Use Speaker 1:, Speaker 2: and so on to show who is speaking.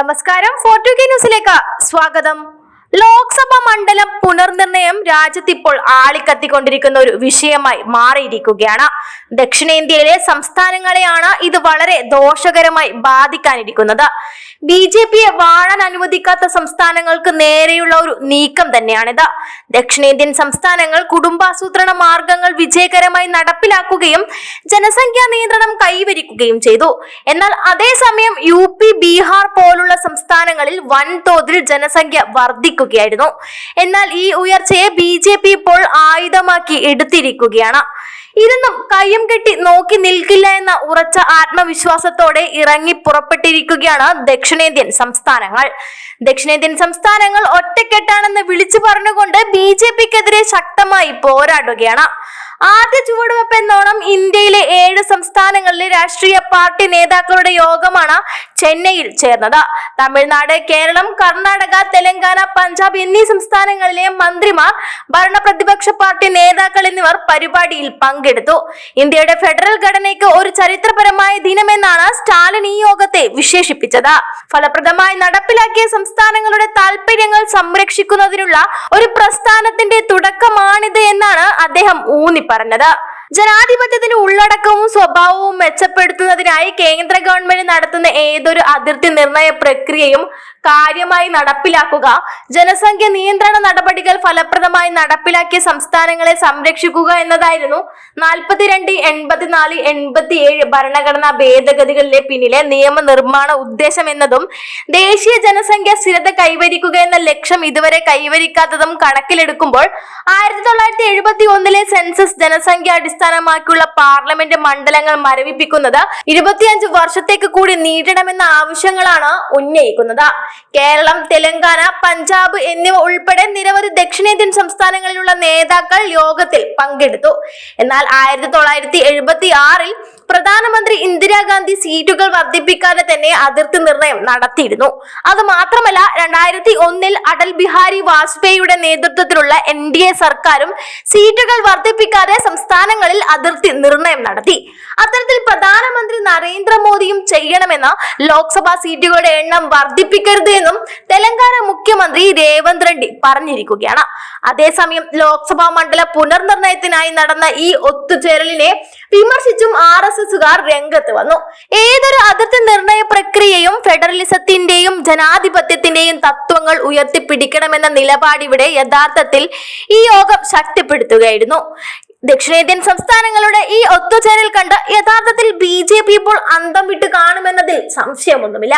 Speaker 1: നമസ്കാരം, 4 ന്യൂസിലേക്ക് സ്വാഗതം. ലോക്സഭാ മണ്ഡലം പുനർനിർണയം രാജ്യത്തിപ്പോൾ ആളിക്കത്തിക്കൊണ്ടിരിക്കുന്ന ഒരു വിഷയമായി മാറിയിരിക്കുകയാണ്. ദക്ഷിണേന്ത്യയിലെ സംസ്ഥാനങ്ങളെയാണ് ഇത് വളരെ ദോഷകരമായി ബാധിക്കാനിരിക്കുന്നത്. BJPയെ വാഴാൻ അനുവദിക്കാത്ത സംസ്ഥാനങ്ങൾക്ക് നേരെയുള്ള ഒരു നീക്കം തന്നെയാണിത്. ദക്ഷിണേന്ത്യൻ സംസ്ഥാനങ്ങൾ കുടുംബാസൂത്രണ മാർഗങ്ങൾ വിജയകരമായി നടപ്പിലാക്കുകയും ജനസംഖ്യാ നിയന്ത്രണം കൈവരിക്കുകയും ചെയ്തു. എന്നാൽ അതേസമയം UP, ബീഹാർ പോലുള്ള സംസ്ഥാനങ്ങളിൽ വൻതോതിൽ ജനസംഖ്യ വർദ്ധിക്കുകയായിരുന്നു. എന്നാൽ ഈ ഉയർച്ചയെ BJP ഇപ്പോൾ ആയുധമാക്കി എടുത്തിരിക്കുകയാണ്. ഇതൊന്നും കയ്യും കെട്ടി നോക്കി നിൽക്കില്ല എന്ന ഉറച്ച ആത്മവിശ്വാസത്തോടെ ഇറങ്ങി പുറപ്പെട്ടിരിക്കുകയാണ് ദക്ഷിണേന്ത്യൻ സംസ്ഥാനങ്ങൾ. ദക്ഷിണേന്ത്യൻ സംസ്ഥാനങ്ങൾ ഒറ്റക്കെട്ടാണെന്ന് വിളിച്ചു പറഞ്ഞുകൊണ്ട് BJPക്കെതിരെ ശക്തമായി പോരാടുകയാണ്. ആദ്യ ചുവടുവെപ്പ് എന്നോണം ഇന്ത്യയിലെ 7 സംസ്ഥാനങ്ങളിലെ രാഷ്ട്രീയ പാർട്ടി നേതാക്കളുടെ യോഗമാണ് ചെന്നൈയിൽ ചേർന്നത്. തമിഴ്നാട്, കേരളം, കർണാടക, തെലങ്കാന, പഞ്ചാബ് എന്നീ സംസ്ഥാനങ്ങളിലെ മന്ത്രിമാർ, ഭരണ പ്രതിപക്ഷ പാർട്ടി നേതാക്കൾ എന്നിവർ പരിപാടിയിൽ പങ്കെടുത്തു. ഇന്ത്യയുടെ ഫെഡറൽ ഘടനയ്ക്ക് ഒരു ചരിത്രപരമായ ദിനമെന്നാണ് സ്റ്റാലിൻ ഈ യോഗത്തെ വിശേഷിപ്പിച്ചത്. ഫലപ്രദമായി നടപ്പിലാക്കിയ സംസ്ഥാനങ്ങളുടെ താൽപര്യങ്ങൾ സംരക്ഷിക്കുന്നതിനുള്ള ഒരു പ്രസ്ഥാനത്തിന്റെ തുടക്കമാണിത് എന്നാണ് അദ്ദേഹം ഊന്നി പറഞ്ഞത്. ജനാധിപത്യത്തിന്റെ ഉള്ളടക്കവും സ്വഭാവവും മെച്ചപ്പെടുത്തുന്നതിനായി കേന്ദ്ര ഗവൺമെന്റ് നടത്തുന്ന ഏതൊരു അതിർത്തി നിർണയ പ്രക്രിയയും കാര്യമായി നടപ്പിലാക്കുക, ജനസംഖ്യ നിയന്ത്രണ നടപടികൾ ഫലപ്രദമായി നടപ്പിലാക്കിയ സംസ്ഥാനങ്ങളെ സംരക്ഷിക്കുക എന്നതായിരുന്നു 42, 84, 87 ഭരണഘടനാ ഭേദഗതികളിലെ പിന്നിലെ നിയമനിർമ്മാണ ഉദ്ദേശം എന്നതും ദേശീയ ജനസംഖ്യ സ്ഥിരത കൈവരിക്കുക എന്ന ലക്ഷ്യം ഇതുവരെ കൈവരിക്കാത്തതും കണക്കിലെടുക്കുമ്പോൾ 1971 സെൻസസ് ജനസംഖ്യ അടിസ്ഥാനമാക്കിയുള്ള പാർലമെന്റ് മണ്ഡലങ്ങൾ മരവിപ്പിക്കുന്നത് 25 വർഷത്തേക്ക് കൂടി നീട്ടണമെന്ന ആവശ്യങ്ങളാണ് ഉന്നയിക്കുന്നത്. കേരളം, തെലങ്കാന, പഞ്ചാബ് എന്നിവ ഉൾപ്പെടെ നിരവധി ദക്ഷിണേന്ത്യൻ സംസ്ഥാനങ്ങളിലുള്ള നേതാക്കൾ യോഗത്തിൽ പങ്കെടുത്തു. എന്നാൽ 1976 പ്രധാനമന്ത്രി ഇന്ദിരാഗാന്ധി സീറ്റുകൾ വർദ്ധിപ്പിക്കാതെ തന്നെ അതിർത്തി നിർണയം നടത്തിയിരുന്നു. അത് മാത്രമല്ല 2001 അടൽ ബിഹാരി വാജ്പേയിയുടെ നേതൃത്വത്തിലുള്ള NDA സർക്കാരും സീറ്റുകൾ വർദ്ധിപ്പിക്കാതെ സംസ്ഥാനങ്ങളിൽ അതിർത്തി നിർണയം നടത്തി. അത്തരത്തിൽ പ്രധാനമന്ത്രി നരേന്ദ്രമോദിയും ചെയ്യണമെന്ന് ലോക്സഭാ സീറ്റുകളുടെ എണ്ണം വർദ്ധിപ്പിക്കരുത് എന്നും തെലങ്കാന മുഖ്യമന്ത്രി രേവന്ത് റെഡ്ഡി പറഞ്ഞിരിക്കുകയാണ്. അതേസമയം ലോക്സഭാ മണ്ഡല പുനർനിർണയത്തിനായി നടന്ന ഈ ഒത്തുചേരലിനെ വിമർശിച്ചും RSSകാർ രംഗത്ത് വന്നു. ഏതൊരു അതിർത്തി നിർണയ പ്രക്രിയയും ഫെഡറലിസത്തിന്റെയും ജനാധിപത്യത്തിന്റെയും തത്വങ്ങൾ ഉയർത്തിപ്പിടിക്കണമെന്ന നിലപാടിവിടെ യഥാർത്ഥത്തിൽ ഈ യോഗം ശക്തിപ്പെടുത്തുകയായിരുന്നു. ദക്ഷിണേന്ത്യൻ സംസ്ഥാനങ്ങളുടെ ഈ ഒത്തുചേരൽ കണ്ട് യഥാർത്ഥത്തിൽ BJP ഇപ്പോൾ അന്തം വിട്ട് കാണുമെന്നതിൽ സംശയമൊന്നുമില്ല.